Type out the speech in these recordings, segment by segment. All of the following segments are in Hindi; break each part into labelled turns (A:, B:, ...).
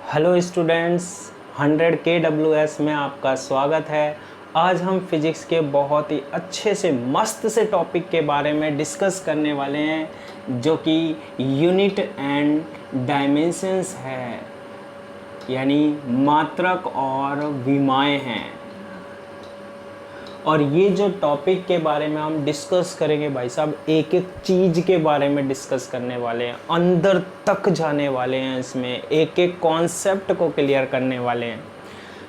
A: हेलो स्टूडेंट्स, 100 KWS में आपका स्वागत है। आज हम फिजिक्स के बहुत ही अच्छे से मस्त से टॉपिक के बारे में डिस्कस करने वाले हैं, जो कि यूनिट एंड डायमेंशंस है, यानी मात्रक और विमाएँ हैं। और ये जो टॉपिक के बारे में हम डिस्कस करेंगे भाई साहब, एक एक चीज़ के बारे में डिस्कस करने वाले हैं, अंदर तक जाने वाले हैं, इसमें एक एक कॉन्सेप्ट को क्लियर करने वाले हैं।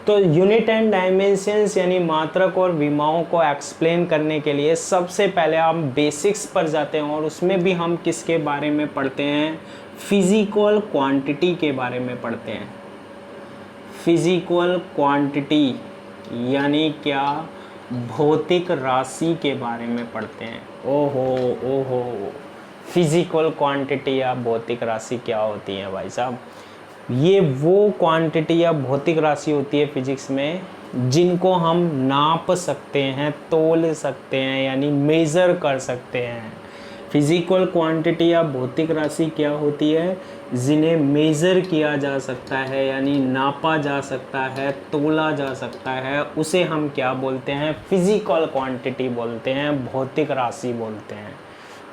A: तो यूनिट एंड डायमेंशंस यानी मात्रक और विमाओं को एक्सप्लेन करने के लिए सबसे पहले हम बेसिक्स पर जाते हैं, और उसमें भी हम किसके बारे में पढ़ते हैं? फिजिकल क्वांटिटी के बारे में पढ़ते हैं। फिजिकल क्वांटिटी यानी क्या? भौतिक राशि के बारे में पढ़ते हैं। ओहो, फिजिकल क्वांटिटी या भौतिक राशि क्या होती है भाई साहब? ये वो क्वांटिटी या भौतिक राशि होती है फिजिक्स में जिनको हम नाप सकते हैं, तोल सकते हैं, यानी मेज़र कर सकते हैं। फिजिकल क्वांटिटी या भौतिक राशि क्या होती है? जिन्हें मेज़र किया जा सकता है, यानी नापा जा सकता है, तोला जा सकता है, उसे हम क्या बोलते हैं? फिजिकल क्वांटिटी बोलते हैं, भौतिक राशि बोलते हैं।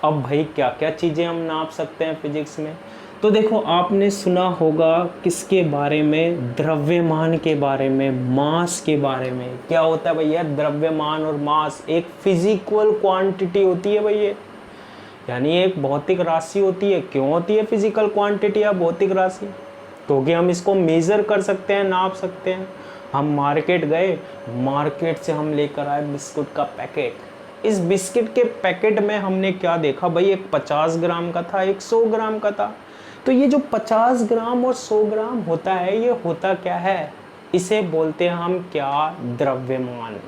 A: अब भाई क्या क्या चीज़ें हम नाप सकते हैं फिजिक्स में? तो देखो, आपने सुना होगा किसके बारे में? द्रव्यमान के बारे में, मास के बारे में। क्या होता है भैया द्रव्यमान और मास? एक फिजिकल क्वांटिटी होती है भैया, यानी एक भौतिक राशि होती है। क्यों होती है फिजिकल क्वांटिटी या भौतिक राशि? क्योंकि हम इसको मेज़र कर सकते हैं, नाप सकते हैं। हम मार्केट गए, मार्केट से हम लेकर आए बिस्कुट का पैकेट। इस बिस्किट के पैकेट में हमने क्या देखा भाई? एक 50 ग्राम का था, एक 100 ग्राम का था। तो ये जो 50 ग्राम और 100 ग्राम होता है, ये होता क्या है? इसे बोलते हैं हम क्या? द्रव्यमान।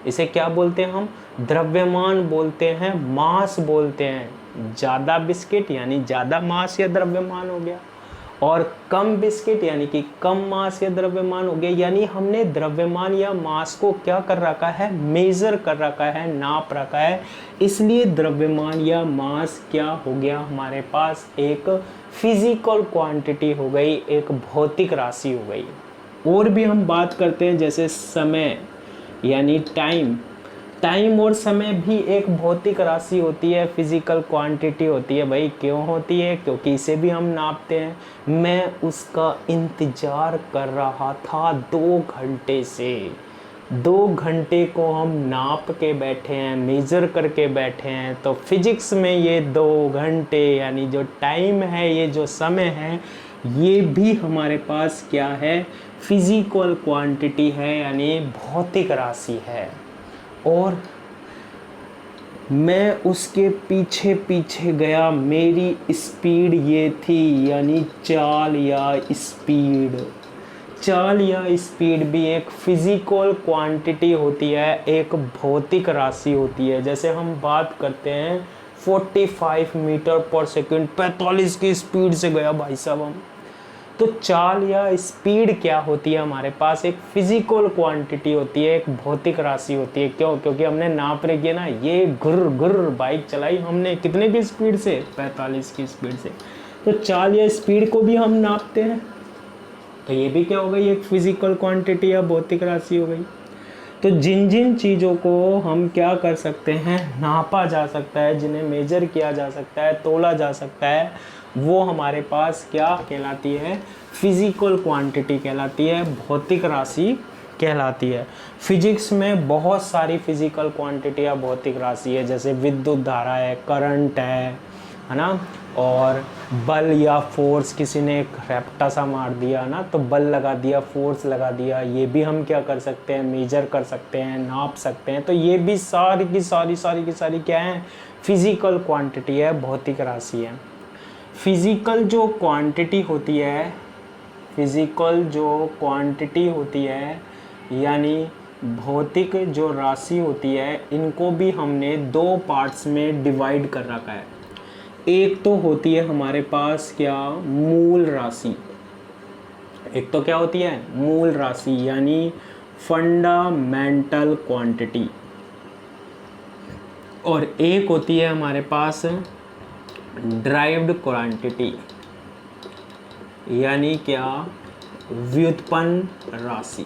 A: इसे क्या बोलते हैं हम? द्रव्यमान बोलते हैं, मास बोलते हैं। ज़्यादा बिस्किट यानी ज़्यादा मास या द्रव्यमान हो गया, और कम बिस्किट यानी कि कम मास या द्रव्यमान हो गया। यानी हमने द्रव्यमान या मास को क्या कर रखा है? मेज़र कर रखा है, नाप रखा है। इसलिए द्रव्यमान या मास क्या हो गया हमारे पास? एक फिजिकल क्वांटिटी हो गई, एक भौतिक राशि हो गई। और भी हम बात करते हैं, जैसे समय यानी टाइम और समय भी एक भौतिक राशि होती है, फिजिकल क्वांटिटी होती है भाई। क्यों होती है? क्योंकि इसे भी हम नापते हैं। मैं उसका इंतज़ार कर रहा था 2 घंटे से। 2 घंटे को हम नाप के बैठे हैं, मेज़र करके बैठे हैं। तो फिजिक्स में ये 2 घंटे यानी जो टाइम है, ये जो समय है, ये भी हमारे पास क्या है? फिजिकल क्वांटिटी है, यानी भौतिक राशि है। और मैं उसके पीछे पीछे गया, मेरी स्पीड ये थी, यानी चाल या स्पीड। चाल या स्पीड भी एक फिजिकल क्वांटिटी होती है, एक भौतिक राशि होती है। जैसे हम बात करते हैं 45 मीटर पर सेकंड, 45 की स्पीड से गया भाई साहब हम। तो चाल या स्पीड क्या होती है हमारे पास? एक फिजिकल क्वांटिटी होती है, एक भौतिक राशि होती है। क्यों? क्योंकि हमने नाप रखी है ना, ये गुर्र गुर्र बाइक चलाई हमने, कितने की स्पीड से? 45 की स्पीड से। तो चाल या स्पीड को भी हम नापते हैं। तो ये भी क्या हो गई? एक फिजिकल क्वांटिटी या भौतिक राशि हो गई। तो जिन जिन चीज़ों को हम क्या कर सकते हैं? नापा जा सकता है, जिन्हें मेजर किया जा सकता है, तोला जा सकता है, वो हमारे पास क्या कहलाती है? फिजिकल क्वांटिटी कहलाती है, भौतिक राशि कहलाती है। फिजिक्स में बहुत सारी फिजिकल क्वांटिटी या भौतिक राशि है, जैसे विद्युत धारा है, करंट है ना, और बल या फोर्स। किसी ने एक रैप्टा सा मार दिया ना, तो बल लगा दिया, फोर्स लगा दिया। ये भी हम क्या कर सकते हैं? मेजर कर सकते हैं, नाप सकते हैं। तो ये भी सारी की सारी क्या है? फिजिकल क्वांटिटी है, भौतिक राशि है। फिजिकल जो क्वांटिटी होती है, यानी भौतिक जो राशि होती है, इनको भी हमने 2 पार्ट्स में डिवाइड कर रखा है। एक तो होती है हमारे पास क्या? मूल राशि। एक तो क्या होती है? मूल राशि, यानी फंडामेंटल क्वांटिटी। और एक होती है हमारे पास ड्राइव्ड क्वांटिटी, यानी क्या? व्युत्पन्न राशि।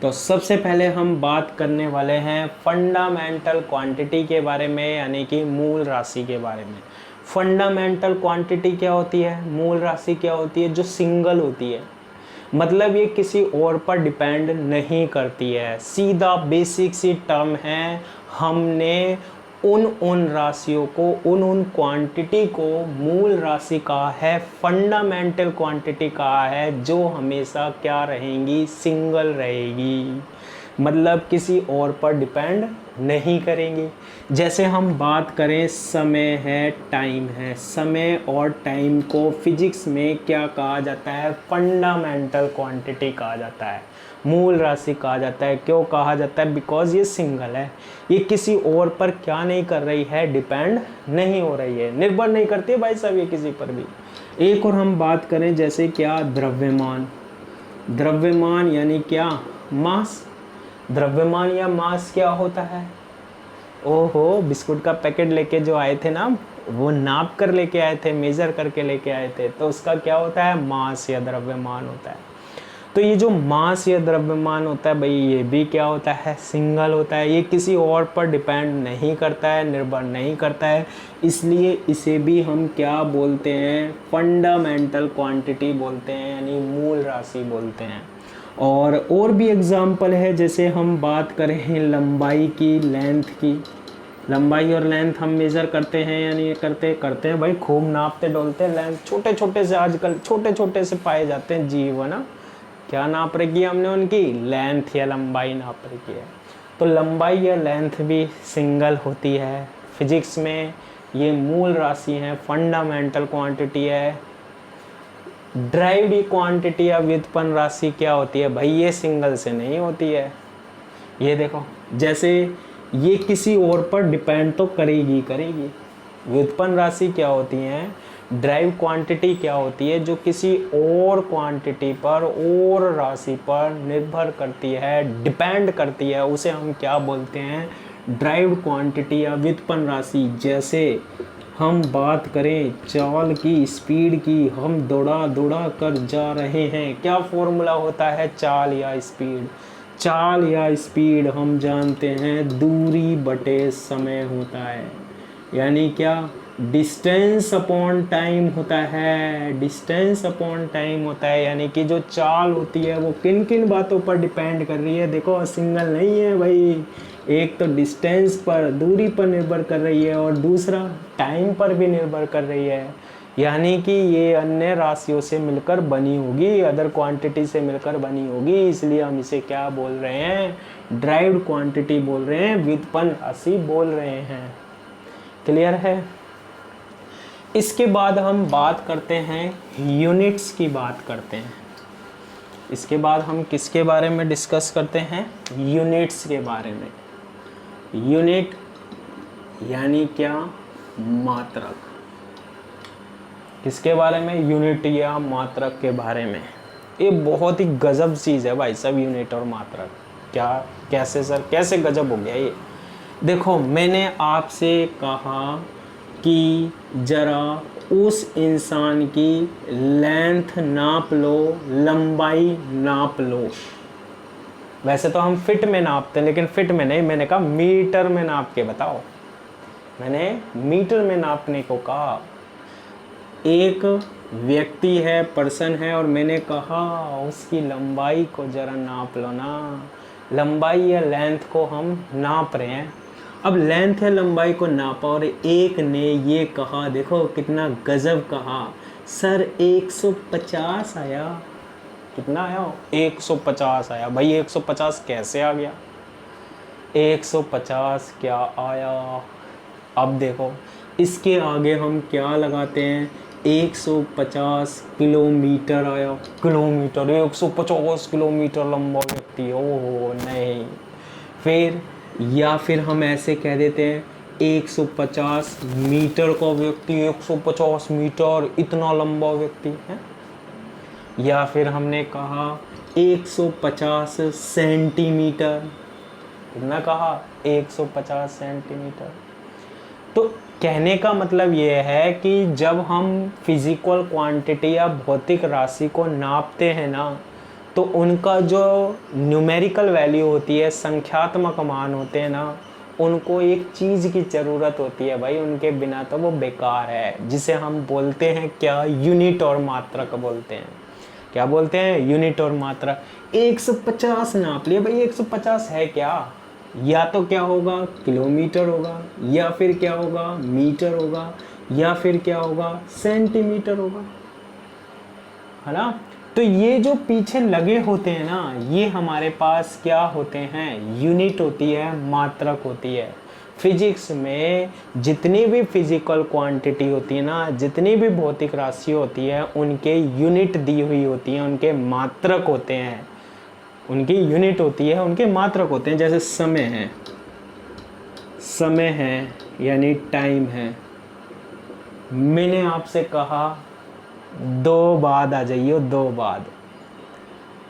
A: तो सबसे पहले हम बात करने वाले हैं फंडामेंटल क्वांटिटी के बारे में, यानी कि मूल राशि के बारे में। फंडामेंटल क्वांटिटी क्या होती है, मूल राशि क्या होती है, जो सिंगल होती है, मतलब ये किसी और पर डिपेंड नहीं करती है, सीधा बेसिक सी टर्म है। हमने उन राशियों को, उन क्वांटिटी को मूल राशि कहा है, फंडामेंटल क्वांटिटी कहा है, जो हमेशा क्या रहेंगी, सिंगल रहेगी, मतलब किसी और पर डिपेंड नहीं करेंगी। जैसे हम बात करें समय है, टाइम है, समय और टाइम को फिजिक्स में क्या कहा जाता है, फंडामेंटल क्वांटिटी कहा जाता है, मूल राशि कहा जाता है। क्यों कहा जाता है, बिकॉज ये सिंगल है, ये किसी और पर क्या नहीं कर रही है, डिपेंड नहीं हो रही है, निर्भर नहीं करती है भाई साहब ये किसी पर भी। एक और हम बात करें जैसे क्या, द्रव्यमान। द्रव्यमान यानी क्या, मास। द्रव्यमान या मास क्या होता है, ओहो बिस्कुट का पैकेट लेके जो आए थे ना, वो नाप कर लेके आए थे, मेजर करके लेके आए थे, तो उसका क्या होता है, मास या द्रव्यमान होता है। तो ये जो मास या द्रव्यमान होता है भाई, ये भी क्या होता है, सिंगल होता है, ये किसी और पर डिपेंड नहीं करता है, निर्भर नहीं करता है, इसलिए इसे भी हम क्या बोलते हैं, फंडामेंटल क्वांटिटी बोलते हैं, यानी मूल राशि बोलते हैं। और भी एग्जाम्पल है, जैसे हम बात करें लंबाई की, लेंथ की। लंबाई और लेंथ हम मेज़र करते हैं, यानी करते हैं भाई, खूब नापते डोलते हैं। लेंथ छोटे छोटे से, आजकल छोटे छोटे से पाए जाते हैं जीव, है ना, क्या नाप रखी है हमने उनकी, लेंथ या लंबाई नाप रखी है। तो लंबाई या लेंथ भी सिंगल होती है, फिजिक्स में ये मूल राशि है, फंडामेंटल क्वांटिटी है। ड्राइव्ड क्वांटिटी या व्युत्पन्न राशि क्या होती है भाई, ये सिंगल से नहीं होती है। ये देखो, जैसे ये किसी और पर डिपेंड तो करेगी। व्युत्पन्न राशि क्या होती है, ड्राइव क्वांटिटी क्या होती है, जो किसी और क्वांटिटी पर और राशि पर निर्भर करती है, डिपेंड करती है, उसे हम क्या बोलते हैं, ड्राइव क्वांटिटी या व्युत्पन्न राशि। जैसे हम बात करें चाल की, स्पीड की, हम दौड़ा कर जा रहे हैं, क्या फॉर्मूला होता है, चाल या स्पीड। चाल या स्पीड हम जानते हैं दूरी बटे समय होता है, यानी क्या, डिस्टेंस अपॉन टाइम होता है। डिस्टेंस अपॉन टाइम होता है, यानी कि जो चाल होती है वो किन किन बातों पर डिपेंड कर रही है, देखो सिंगल नहीं है भाई, एक तो डिस्टेंस पर, दूरी पर निर्भर कर रही है, और दूसरा टाइम पर भी निर्भर कर रही है, यानी कि ये अन्य राशियों से मिलकर बनी होगी, अदर क्वांटिटी से मिलकर बनी होगी, इसलिए हम इसे क्या बोल रहे हैं, ड्राइव्ड क्वांटिटी बोल रहे हैं, व्युत्पन्न राशि बोल रहे हैं। क्लियर है। इसके बाद हम बात करते हैं यूनिट्स की बात करते हैं। इसके बाद हम किसके बारे में डिस्कस करते हैं, यूनिट्स के बारे में। यूनिट यानी क्या, मात्रक। किसके बारे में, यूनिट या मात्रक के बारे में। ये बहुत ही गजब चीज़ है भाई सब, यूनिट और मात्रक। क्या, कैसे सर, कैसे गजब हो गया ये। देखो, मैंने आपसे कहा कि ज़रा उस इंसान की लेंथ नाप लो, लंबाई नाप लो। वैसे तो हम फिट में नापते हैं, लेकिन फिट में नहीं, मैंने कहा मीटर में नाप के बताओ। मैंने मीटर में नापने को कहा। एक व्यक्ति है, पर्सन है, और मैंने कहा उसकी लंबाई को ज़रा नाप लो ना। लंबाई या लेंथ को हम नाप रहे हैं। अब लेंथ या लंबाई को नापा और एक ने ये कहा, देखो कितना गजब कहा, सर 150 आया। कितना आया, 150 आया। भाई 150 कैसे आ गया, 150 क्या आया। अब देखो, इसके आगे हम क्या लगाते हैं, 150 किलोमीटर आया। किलोमीटर, 150 किलोमीटर लंबा व्यक्ति, ओहो नहीं। फिर या फिर हम ऐसे कह देते हैं 150 मीटर का व्यक्ति, 150 मीटर, इतना लंबा व्यक्ति है। या फिर हमने कहा 150 सेंटीमीटर, कितना कहा, 150 सेंटीमीटर। तो कहने का मतलब ये है कि जब हम फिजिकल क्वांटिटी या भौतिक राशि को नापते हैं ना, तो उनका जो न्यूमेरिकल वैल्यू होती है, संख्यात्मक मान होते हैं ना, उनको एक चीज़ की ज़रूरत होती है भाई, उनके बिना तो वो बेकार है, जिसे हम बोलते हैं क्या, यूनिट और मात्रक बोलते हैं। क्या बोलते हैं? यूनिट और मात्रक। 150 नाप लिया भाई, 150 है क्या? या तो क्या होगा, किलोमीटर होगा, या फिर क्या होगा, मीटर होगा, या फिर क्या होगा, सेंटीमीटर होगा, है ना। तो ये जो पीछे लगे होते हैं ना, ये हमारे पास क्या होते हैं, यूनिट होती है, मात्रक होती है। फिजिक्स में जितनी भी फिजिकल क्वांटिटी होती है ना, जितनी भी भौतिक राशि होती है, उनके यूनिट दी हुई होती है, उनके मात्रक होते हैं, उनकी यूनिट होती है, उनके मात्रक होते हैं। जैसे समय है, समय है यानी टाइम है। मैंने आपसे कहा 2 बाद आ जाइए, 2 बाद।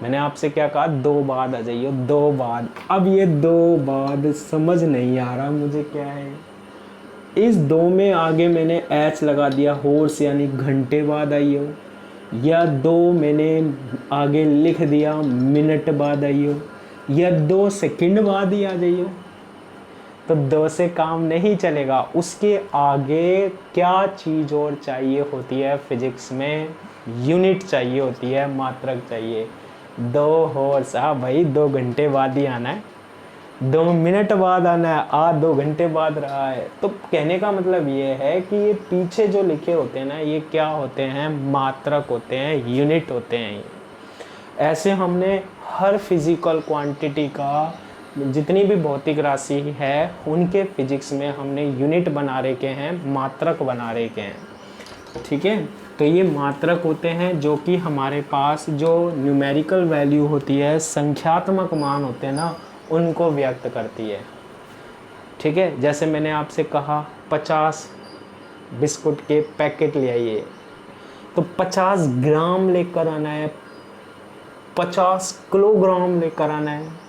A: मैंने आपसे क्या कहा, 2 बाद आ जाइए, 2 बाद। अब ये 2 बाद समझ नहीं आ रहा मुझे क्या है। इस 2 में आगे मैंने एच लगा दिया, होर्स यानी घंटे बाद आइयो, या 2 मैंने आगे लिख दिया मिनट बाद आइयो, या 2 सेकंड बाद ही आ जाइयो। तो 2 से काम नहीं चलेगा, उसके आगे क्या चीज़ और चाहिए होती है फिजिक्स में, यूनिट चाहिए होती है, मात्रक चाहिए। 2 हॉर्स, हाँ भाई 2 घंटे बाद ही आना है, 2 मिनट बाद आना है, 2 घंटे बाद रहा है। तो कहने का मतलब ये है कि ये पीछे जो लिखे होते हैं ना, ये क्या होते हैं, मात्रक होते हैं, यूनिट होते हैं। ऐसे हमने हर फिजिकल क्वांटिटी का, जितनी भी भौतिक राशि है, उनके फिजिक्स में हमने यूनिट बना रखे हैं, मात्रक बना रखे हैं। ठीक है, तो ये मात्रक होते हैं जो कि हमारे पास जो न्यूमेरिकल वैल्यू होती है, संख्यात्मक मान होते हैं ना, उनको व्यक्त करती है। ठीक है, जैसे मैंने आपसे कहा 50 बिस्कुट के पैकेट ले आइए, तो 50 ग्राम लेकर आना है, 50 किलोग्राम लेकर आना है।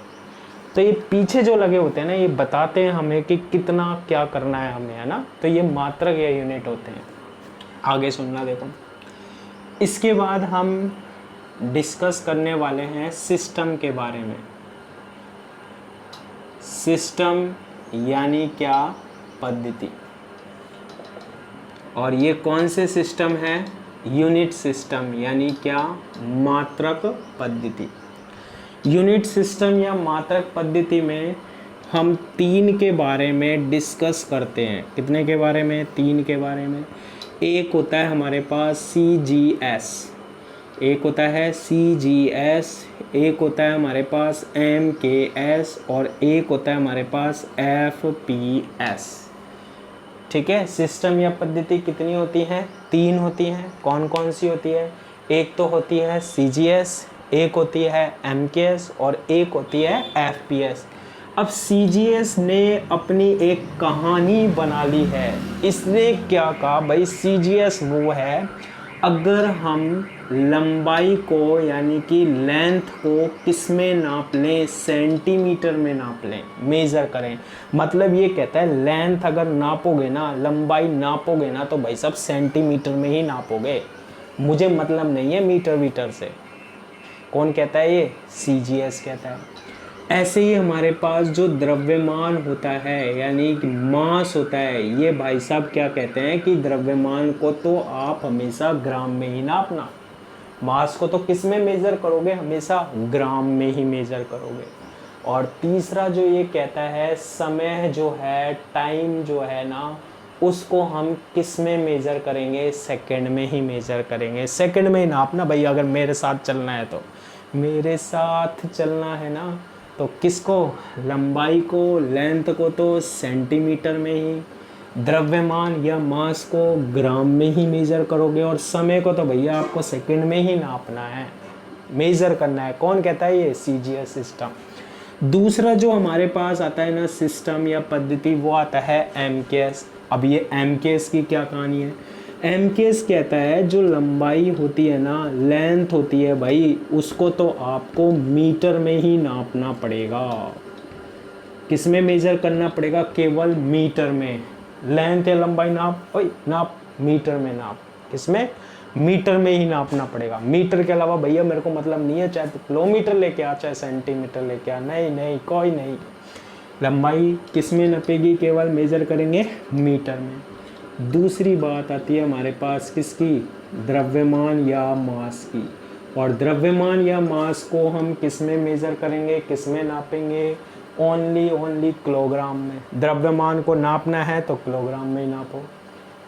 A: तो ये पीछे जो लगे होते हैं ना, ये बताते हैं हमें कि कितना क्या करना है हमें, है ना। तो ये मात्रक या यूनिट होते हैं। आगे सुनना देखो। इसके बाद हम डिस्कस करने वाले हैं सिस्टम के बारे में। सिस्टम यानी क्या, पद्धति। और ये कौन से सिस्टम है, यूनिट सिस्टम यानी क्या, मात्रक पद्धति। यूनिट सिस्टम या मात्रक पद्धति में हम 3 के बारे में डिस्कस करते हैं। कितने के बारे में, 3 के बारे में। एक होता है हमारे पास CGS, एक होता है CGS, एक होता है हमारे पास MKS, और एक होता है हमारे पास FPS। ठीक है, सिस्टम या पद्धति कितनी होती हैं, 3 होती हैं। कौन कौन सी होती है, एक तो होती है CGS, एक होती है MKS, और एक होती है FPS। अब CGS ने अपनी एक कहानी बना ली है। इसने क्या कहा भाई, CGS वो है, अगर हम लंबाई को यानी कि लेंथ को किस में नाप लें, सेंटीमीटर में नाप लें, मेज़र करें। मतलब ये कहता है लेंथ अगर नापोगे ना, लंबाई नापोगे ना, तो भाई साहब सेंटीमीटर में ही नापोगे, मुझे मतलब नहीं है मीटर वीटर से। कौन कहता है ये, CGS कहता है। ऐसे ही हमारे पास जो द्रव्यमान होता है यानी कि मास होता है, ये भाई साहब क्या कहते हैं कि द्रव्यमान को तो आप हमेशा ग्राम में ही नापना, मास को तो किस में मेज़र करोगे, हमेशा ग्राम में ही मेज़र करोगे। और तीसरा जो ये कहता है, समय जो है, टाइम जो है ना, उसको हम किस में मेज़र करेंगे, सेकंड में ही मेज़र करेंगे। सेकंड में ही नापना भाई, अगर मेरे साथ चलना है तो, मेरे साथ चलना है ना, तो किसको, लंबाई को, लेंथ को तो सेंटीमीटर में ही, द्रव्यमान या मास को ग्राम में ही मेज़र करोगे, और समय को तो भैया आपको सेकंड में ही नापना है, मेज़र करना है। कौन कहता है ये, CGS सिस्टम। दूसरा जो हमारे पास आता है ना सिस्टम या पद्धति, वो आता है MKS। अब ये MKS की क्या कहानी है, MKS कहता है जो लंबाई होती है ना, लेंथ होती है भाई, उसको तो आपको मीटर में ही नापना पड़ेगा। किस में मेज़र करना पड़ेगा, केवल मीटर में। लेंथ या लंबाई नाप, ओए नाप मीटर में नाप, किसमें, मीटर में ही नापना पड़ेगा। मीटर के अलावा भैया मेरे को मतलब नहीं है, चाहे तो किलोमीटर लेके आ चाहे सेंटीमीटर लेके आ, नहीं नहीं कोई नहीं। लंबाई किस में नपेगी, केवल मेजर करेंगे मीटर में। दूसरी बात आती है हमारे पास किसकी, द्रव्यमान या मास की। और द्रव्यमान या मास को हम किस में मेजर करेंगे, किस में नापेंगे, ओनली किलोग्राम में। द्रव्यमान को नापना है तो किलोग्राम में ही नापो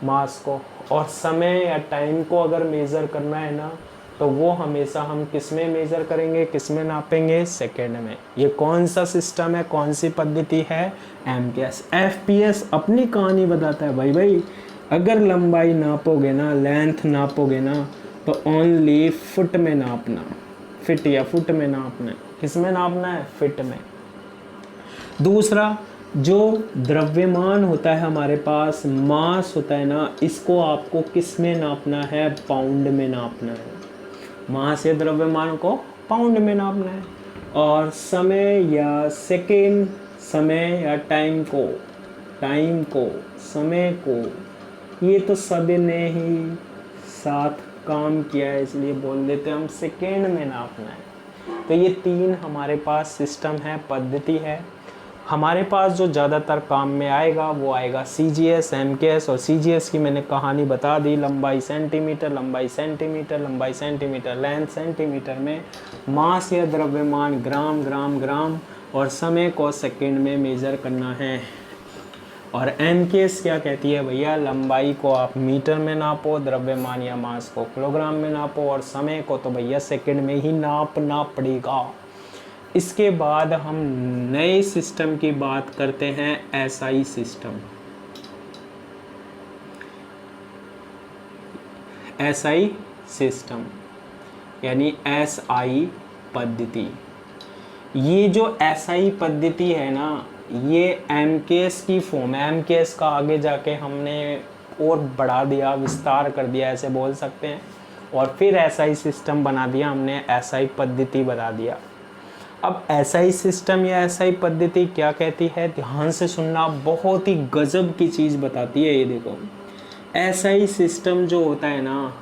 A: मास को। और समय या टाइम को अगर मेज़र करना है ना, तो वो हमेशा हम किस में मेज़र करेंगे, किस में नापेंगे, सेकेंड में। ये कौन सा सिस्टम है, कौन सी पद्धति है, एमकेएस। एफपीएस अपनी कहानी बताता है भाई अगर लंबाई नापोगे ना, लेंथ नापोगे ना, तो ओनली फुट में नापना, फिट या फुट में नापना है। किस में नापना है, फिट में। दूसरा, जो द्रव्यमान होता है हमारे पास, मास होता है ना, इसको आपको किस में नापना है, पाउंड में नापना है। मास या द्रव्यमान को पाउंड में नापना है। और समय या सेकेंड, समय या टाइम को, समय को, ये तो सभी ने ही साथ काम किया है, इसलिए बोल देते हैं हम सेकेंड में नापना है। तो ये तीन हमारे पास सिस्टम है, पद्धति है। हमारे पास जो ज़्यादातर काम में आएगा वो आएगा सीजीएस, एमकेएस। और सीजीएस की मैंने कहानी बता दी, लंबाई सेंटीमीटर, लंबाई सेंटीमीटर, लंबाई सेंटीमीटर, लेंथ सेंटीमीटर में, मास या द्रव्यमान ग्राम ग्राम ग्राम, और समय को सेकंड में मेज़र करना है। और एमकेएस क्या कहती है भैया, लंबाई को आप मीटर में नापो, द्रव्यमान या मास को किलोग्राम में नापो, और समय को तो भैया सेकंड में ही नापना पड़ेगा। इसके बाद हम नए सिस्टम की बात करते हैं, एसआई सिस्टम। एसआई सिस्टम यानी एसआई पद्धति। ये जो एसआई पद्धति है ना, ये एमकेएस की फॉर्म है। एमकेएस का आगे जाके हमने और बढ़ा दिया, विस्तार कर दिया, ऐसे बोल सकते हैं। और फिर एसआई सिस्टम बना दिया हमने, एसआई पद्धति बता दिया। अब एसआई सिस्टम या एसआई पद्धति क्या कहती है, ध्यान से सुनना, बहुत ही गजब की चीज़ बताती है। ये देखो, एसआई सिस्टम जो होता है ना,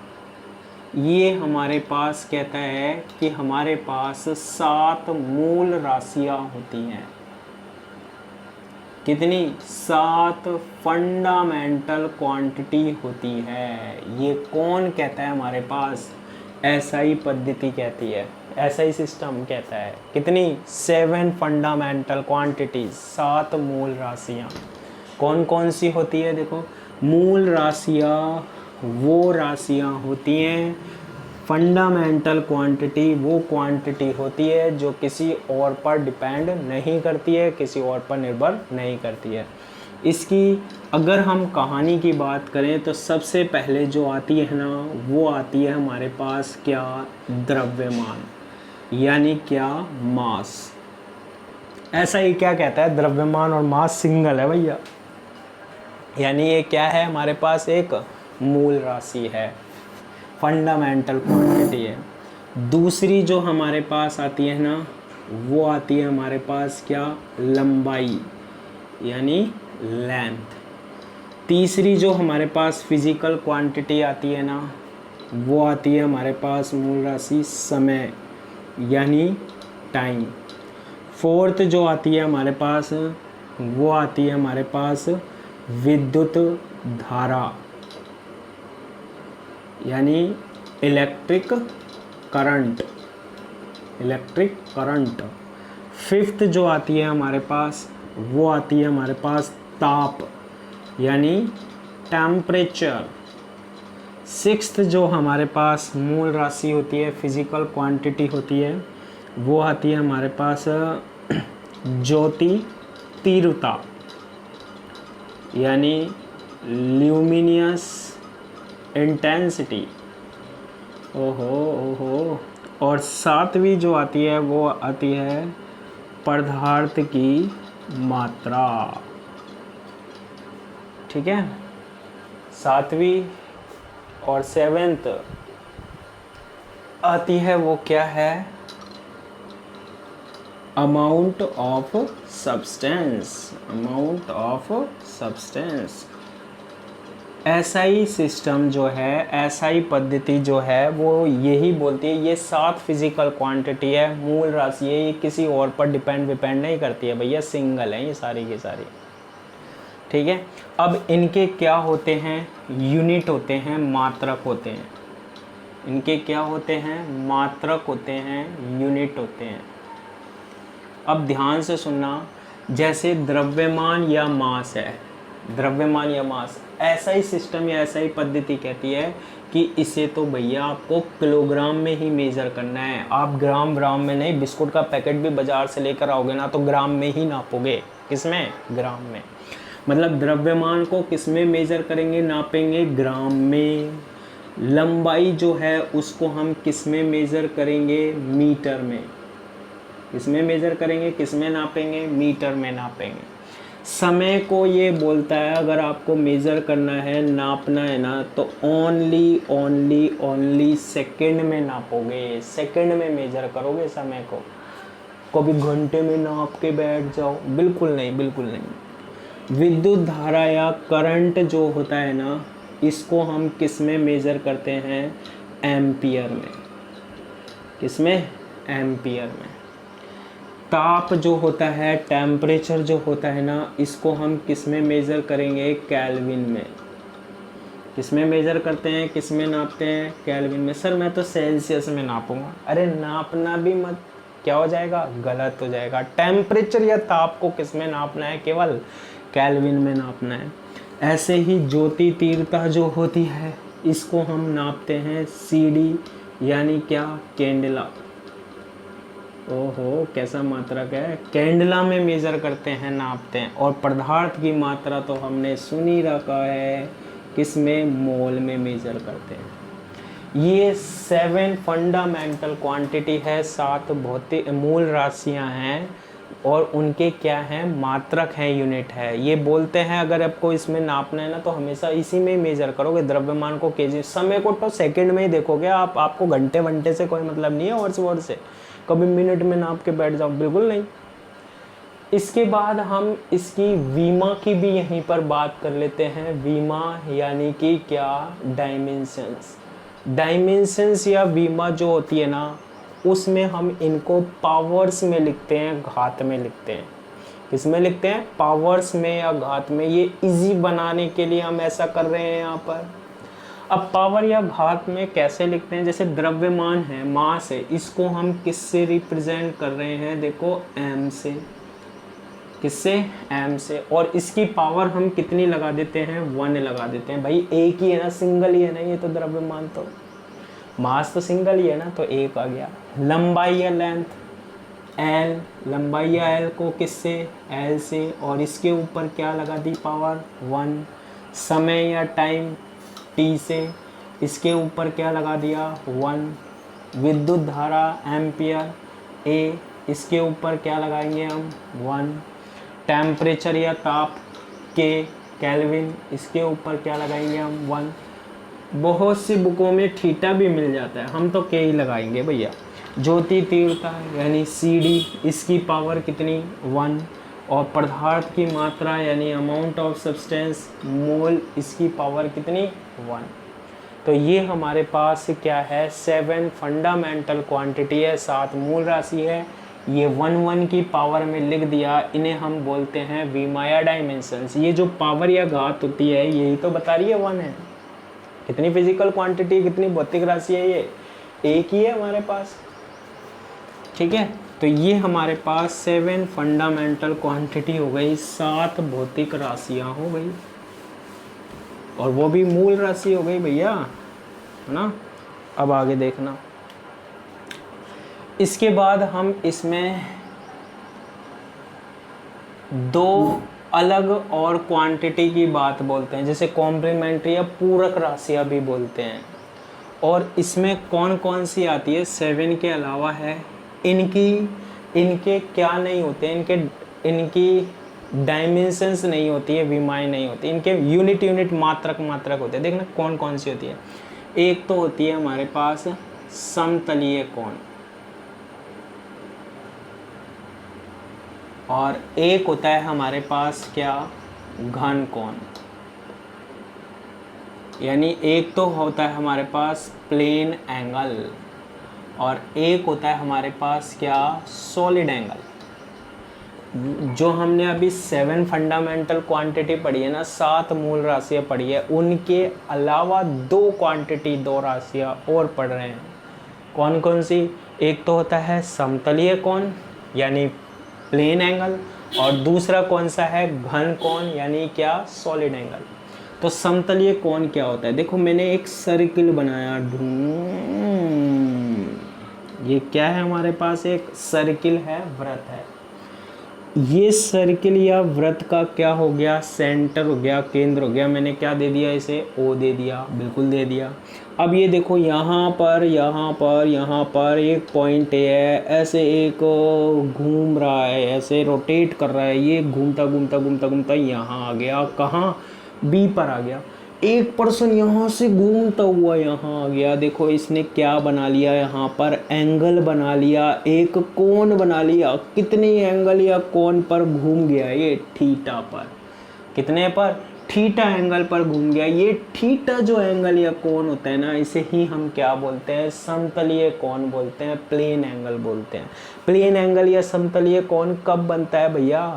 A: ये हमारे पास कहता है कि हमारे पास 7 मूल राशियां होती हैं। कितनी, 7 फंडामेंटल क्वांटिटी होती है। ये कौन कहता है हमारे पास, एसआई पद्धति कहती है, एसआई सिस्टम कहता है। कितनी, 7 फंडामेंटल क्वांटिटीज, 7 मूल राशियाँ। कौन कौन सी होती है, देखो, मूल राशियाँ वो राशियाँ होती हैं, फंडामेंटल क्वांटिटी वो क्वांटिटी होती है जो किसी और पर डिपेंड नहीं करती है, किसी और पर निर्भर नहीं करती है। इसकी अगर हम कहानी की बात करें तो सबसे पहले जो आती है ना, वो आती है हमारे पास क्या, द्रव्यमान, यानी क्या, मास। ऐसा ही क्या कहता है, द्रव्यमान और मास सिंगल है भैया, यानी ये क्या है, हमारे पास एक मूल राशि है, फंडामेंटल क्वांटिटी है। दूसरी जो हमारे पास आती है ना, वो आती है हमारे पास क्या, लंबाई, यानी लेंथ। तीसरी जो हमारे पास फिजिकल क्वांटिटी आती है ना, वो आती है हमारे पास मूल राशि, समय, यानी टाइम। फोर्थ जो आती है हमारे पास, वो आती है हमारे पास विद्युत धारा, यानी electric current, electric current. Fifth जो आती है हमारे पास, वो आती है हमारे पास ताप, यानी टेम्परेचर। सिक्स्थ जो हमारे पास मूल राशि होती है, फिजिकल क्वांटिटी होती है, वो आती है हमारे पास ज्योति तीव्रता, यानी ल्यूमिनियस इंटेंसिटी। ओहो ओहो। और सातवीं जो आती है वो आती है पदार्थ की मात्रा। ठीक है, सातवीं और सेवेंथ आती है वो क्या है, amount of substance, amount of substance. SI system जो है, एसआई पद्धति जो है वो यही बोलती है, ये 7 फिजिकल क्वांटिटी है, मूल राशि है, ये किसी और पर डिपेंड नहीं करती है भैया, सिंगल है ये सारी की सारी। ठीक है, अब इनके क्या होते हैं, यूनिट होते हैं, मात्रक होते हैं। इनके क्या होते हैं, मात्रक होते हैं, यूनिट होते हैं। अब ध्यान से सुनना, जैसे द्रव्यमान या मास है, द्रव्यमान या मास, ऐसा ही सिस्टम या ऐसा ही पद्धति कहती है कि इसे तो भैया आपको किलोग्राम में ही मेज़र करना है, आप ग्राम में नहीं। बिस्कुट का पैकेट भी बाज़ार से लेकर आओगे ना तो ग्राम में ही नापोगे, किसमें, ग्राम में। मतलब द्रव्यमान को किस में मेज़र करेंगे, नापेंगे, ग्राम में। लंबाई जो है उसको हम किस में मेज़र करेंगे, मीटर में। किस में मेज़र करेंगे, किस में नापेंगे, मीटर में नापेंगे। समय को ये बोलता है अगर आपको मेज़र करना है, नापना है ना, तो ओनली सेकंड में नापोगे, सेकंड में मेज़र करोगे समय को। कभी घंटे में नाप के बैठ जाओ, बिल्कुल नहीं, बिल्कुल नहीं। विद्युत धारा या करंट जो होता है ना, इसको हम किस में मेज़र करते हैं, एम्पियर में। किस में, एम्पियर में। ताप जो होता है, टेम्परेचर जो होता है ना, इसको हम किस में मेज़र करेंगे, केल्विन में। किस में मेज़र करते हैं, किस में नापते हैं, केल्विन में। सर मैं तो सेल्सियस में नापूंगा, अरे नापना भी मत, क्या हो जाएगा, गलत हो जाएगा। टेम्परेचर या ताप को किस में नापना है, केवल केल्विन में नापना है। ऐसे ही ज्योति तीव्रता जो होती है, इसको हम नापते हैं CD, यानी क्या, कैंडला। ओहो, कैसा मात्रक है, कैंडला में मेज़र करते हैं, नापते हैं। और पदार्थ की मात्रा तो हमने सुन ही रखा है, किस में, मोल में मेज़र करते हैं। ये 7 फंडामेंटल क्वांटिटी है, 7 भौतिक मूल राशियां हैं, और उनके क्या हैं, मात्रक हैं, यूनिट है। ये बोलते हैं अगर आपको इसमें नापना है ना तो हमेशा इसी में मेज़र करोगे, द्रव्यमान को केजी, समय को तो सेकंड में ही देखोगे आप, आपको घंटे वंटे से कोई मतलब नहीं है, और से कभी मिनट में नाप के बैठ जाओ, बिल्कुल नहीं। इसके बाद हम इसकी वीमा की भी यहीं पर बात कर लेते हैं। वीमा यानी कि क्या, डायमेंशंस। डायमेंशंस या वीमा जो होती है ना, उसमें हम इनको पावर्स में लिखते हैं, घात में लिखते हैं। किसमें लिखते हैं, पावर्स में या घात में। ये इजी बनाने के लिए हम ऐसा कर रहे हैं यहाँ पर। अब पावर या घात में कैसे लिखते हैं, जैसे द्रव्यमान है, मास है, इसको हम किससे रिप्रेजेंट कर रहे हैं, देखो m से। किससे, m से। और इसकी पावर हम कितनी लगा देते हैं, 1 लगा देते हैं। भाई एक ही है ना, सिंगल ही है ना, ये तो द्रव्यमान, तो मास तो सिंगल ही है ना, तो 1 आ गया। लंबाई या लेंथ, L, लंबाई या L को किससे, L से, और इसके ऊपर क्या लगा दी, पावर 1। समय या टाइम, T से, इसके ऊपर क्या लगा दिया, 1। विद्युत धारा, एम्पियर, A, इसके ऊपर क्या लगाएंगे हम, 1। टेम्परेचर या ताप, K, केल्विन, इसके ऊपर क्या लगाएंगे हम, 1। बहुत सी बुकों में थीटा भी मिल जाता है, हम तो K ही लगाएंगे भैया। ज्योति तीव्रता यानी CD, इसकी पावर कितनी, 1। और पदार्थ की मात्रा यानी अमाउंट ऑफ सब्सटेंस, मोल, इसकी पावर कितनी, 1। तो ये हमारे पास क्या है, 7 फंडामेंटल क्वांटिटी है, 7 मूल राशि है। ये 1 की पावर में लिख दिया, इन्हें हम बोलते हैं वीमा या डायमेंशंस। ये जो पावर या घात होती है, यही तो बता रही है 1 है। कितनी फिजिकल क्वांटिटी, कितनी भौतिक राशि है, ये एक ही है हमारे पास। ठीक है, तो ये हमारे पास 7 फंडामेंटल क्वांटिटी हो गई, 7 भौतिक राशियाँ हो गई, और वो भी मूल राशि हो गई भैया, है ना। अब आगे देखना, इसके बाद हम इसमें 2 अलग और क्वांटिटी की बात बोलते हैं, जैसे कॉम्प्लीमेंट्री या पूरक राशियाँ भी बोलते हैं। और इसमें कौन कौन सी आती है, 7 के अलावा है, इनके क्या नहीं होते, इनकी डायमेंशंस नहीं होती है, विमाएँ नहीं होती, इनके यूनिट मात्रक होते हैं। देखना कौन कौन सी होती है। एक तो होती है हमारे पास समतलीय कोण, और एक होता है हमारे पास क्या, घन कोण। यानी एक तो होता है हमारे पास प्लेन एंगल और एक होता है हमारे पास क्या, सॉलिड एंगल। जो हमने अभी 7 फंडामेंटल क्वांटिटी पढ़ी है ना, 7 मूल राशियाँ पढ़ी है, उनके अलावा 2 क्वांटिटी, 2 राशियाँ और पढ़ रहे हैं। कौन कौन सी? एक तो होता है समतलीय कोण यानी प्लेन एंगल, और दूसरा कौन सा है, घन कोण यानी क्या, सॉलिड एंगल। तो समतलीय कोण क्या होता है? देखो मैंने एक सर्किल बनाया, ये क्या है हमारे पास, एक सर्किल है, वृत्त है। ये सर्किल या वृत्त का क्या हो गया, सेंटर हो गया, केंद्र हो गया। मैंने क्या दे दिया इसे, ओ दे दिया, बिल्कुल दे दिया। अब ये देखो यहाँ पर एक पॉइंट है, ऐसे एक घूम रहा है, ऐसे रोटेट कर रहा है, ये घूमता घूमता घूमता घूमता यहाँ आ गया, कहाँ, बी पर आ गया। एक पर्सन यहाँ से घूमता हुआ यहाँ आ गया, देखो इसने क्या बना लिया, यहाँ पर एंगल बना लिया, एक कोण बना लिया। कितने एंगल या कोण पर घूम गया ये, थीटा पर। कितने पर, थीटा एंगल पर घूम गया। ये थीटा जो एंगल या कोण होता है ना, इसे ही हम क्या बोलते हैं, समतलीय कोण बोलते हैं, प्लेन एंगल बोलते हैं। प्लेन एंगल या समतलीय कोण कब बनता है भैया,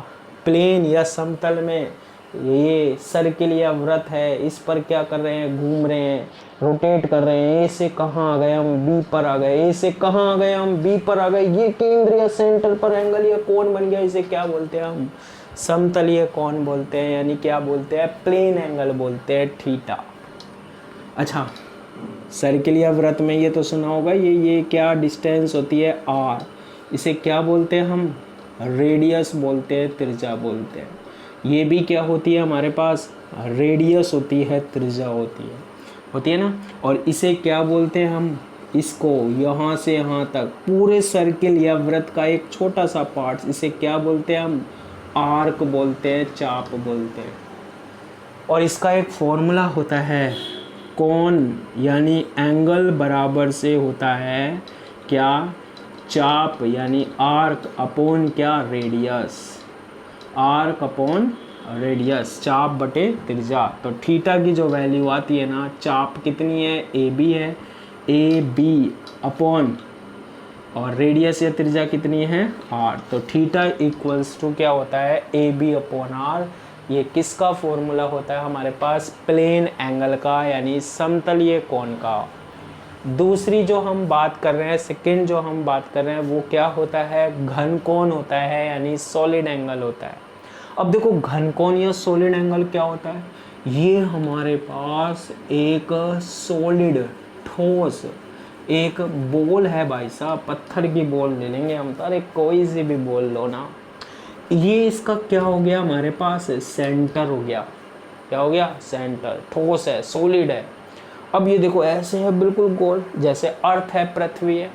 A: प्लेन या समतल में। ये सर्किल या वृत्त है, इस पर क्या कर रहे हैं, घूम रहे हैं, रोटेट कर रहे हैं। ए से कहाँ आ गए हम, बी पर आ गए, ए से कहाँ आ गए हम, बी पर आ गए। ये केंद्र या सेंटर पर एंगल या कोण बन गया, इसे क्या बोलते हैं हम, समतलीय कोण बोलते हैं, यानी क्या बोलते हैं, प्लेन एंगल बोलते हैं, थीटा। अच्छा, सर्किल या वृत्त में ये तो सुना होगा, ये क्या डिस्टेंस होती है, आर। इसे क्या बोलते हैं हम, रेडियस बोलते हैं, त्रिज्या बोलते हैं। ये भी क्या होती है हमारे पास, रेडियस होती है, त्रिज्या होती है ना। और इसे क्या बोलते हैं हम, इसको यहाँ से यहाँ तक पूरे सर्किल या वृत्त का एक छोटा सा पार्ट, इसे क्या बोलते हैं हम, आर्क बोलते हैं, चाप बोलते हैं। और इसका एक फॉर्मूला होता है, कोण यानी एंगल बराबर से होता है क्या, चाप यानी आर्क अपॉन क्या, रेडियस। आर्क अपॉन रेडियस, चाप बटे त्रिज्या। तो थीटा की जो वैल्यू आती है ना, चाप कितनी है, ए बी है, ए बी अपॉन, और रेडियस या त्रिज्या कितनी है, आर। तो थीटा इक्वल्स टू क्या होता है, ए बी अपॉन आर। ये किसका फॉर्मूला होता है हमारे पास, प्लेन एंगल का यानी समतलीय कोण का। दूसरी जो हम बात कर रहे हैं, सेकंड जो हम बात कर रहे हैं, वो क्या होता है, घन कोण होता है, यानी सॉलिड एंगल होता है। अब देखो घन कोण या सॉलिड एंगल क्या होता है, ये हमारे पास एक सॉलिड, ठोस एक बॉल है भाई साहब, पत्थर की बॉल ले लेंगे हम, तो अरे कोई सी भी बॉल लो ना, ये इसका क्या हो गया हमारे पास, सेंटर हो गया। क्या हो गया, सेंटर, ठोस है, सॉलिड है। अब ये देखो ऐसे है बिल्कुल गोल, जैसे अर्थ है, पृथ्वी है।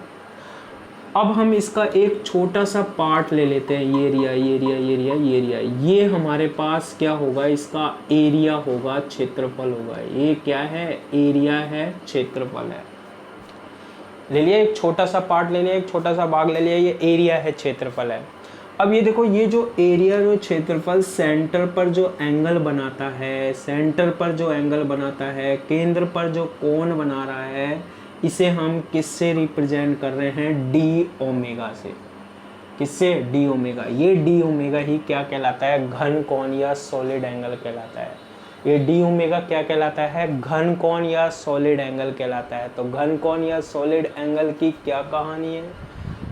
A: अब हम इसका एक छोटा सा पार्ट ले लेते हैं, एरिया। ये हमारे पास क्या होगा, इसका एरिया होगा, क्षेत्रफल होगा। ये क्या है, एरिया है, क्षेत्रफल है। ले लिया एक छोटा सा पार्ट, ले लिया एक छोटा सा भाग ले लिया, ये एरिया है, क्षेत्रफल है। अब ये देखो, ये जो एरिया, जो क्षेत्रफल सेंटर पर जो एंगल बनाता है, केंद्र पर जो कोण बना रहा है, इसे हम किससे रिप्रेजेंट कर रहे हैं, डी ओमेगा से। किससे, डी ओमेगा। ये डी ओमेगा ही क्या कहलाता है, घन कोण या सॉलिड एंगल कहलाता है। ये डी ओमेगा क्या कहलाता है, घन कोण या सॉलिड एंगल कहलाता है। तो घन कोण या सॉलिड एंगल की क्या कहानी है,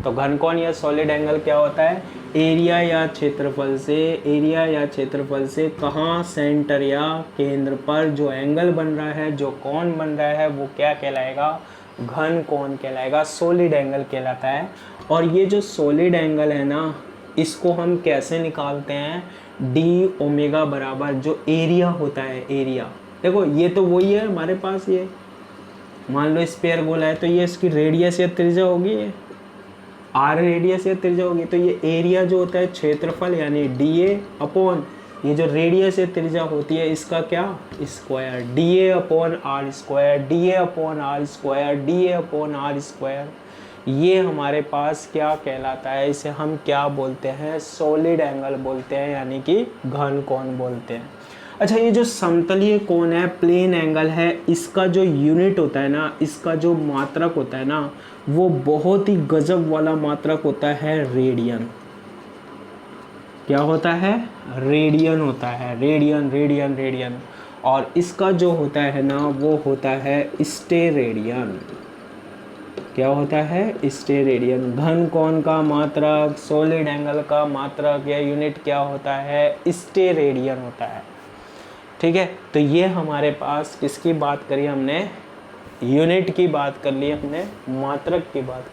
A: तो घन कोण या सॉलिड एंगल क्या होता है, एरिया या क्षेत्रफल से कहाँ, सेंटर या केंद्र पर जो एंगल बन रहा है, जो कोण बन रहा है, वो क्या कहलाएगा, घन कोण कहलाएगा, सॉलिड एंगल कहलाता है। और ये जो सॉलिड एंगल है ना, इसको हम कैसे निकालते हैं, डी ओमेगा बराबर जो एरिया होता है, एरिया। देखो ये तो वही है हमारे पास, ये मान लो स्फीयर गोला है, तो ये इसकी रेडियस या त्रिज्या होगी, आर रेडियस या त्रिज्या होगी। तो ये एरिया जो होता है, क्षेत्रफल यानी डी ए अपॉन, ये जो रेडियस या त्रिज्या होती है, इसका क्या, square, D A upon R square, D A upon R square, D A upon R square. ये हमारे पास क्या कहलाता है, इसे हम क्या बोलते हैं, सॉलिड एंगल बोलते हैं, यानी कि घन कोण बोलते हैं। अच्छा, ये जो समतलीय कोण है, प्लेन एंगल है, इसका जो यूनिट होता है ना, इसका जो मात्रक होता है ना, वो बहुत ही गजब वाला मात्रक होता है, रेडियन। क्या होता है? रेडियन होता है, रेडियन रेडियन रेडियन। और इसका जो होता है ना, वो होता है स्टेरेडियन। क्या होता है? स्टेरेडियन। घन कोण का मात्रक, सॉलिड एंगल का मात्रक या यूनिट क्या होता है? स्टेरेडियन होता है। ठीक है, तो ये हमारे पास किसकी बात करी हमने? यूनिट की बात कर ली हमने, मात्रक की बात कर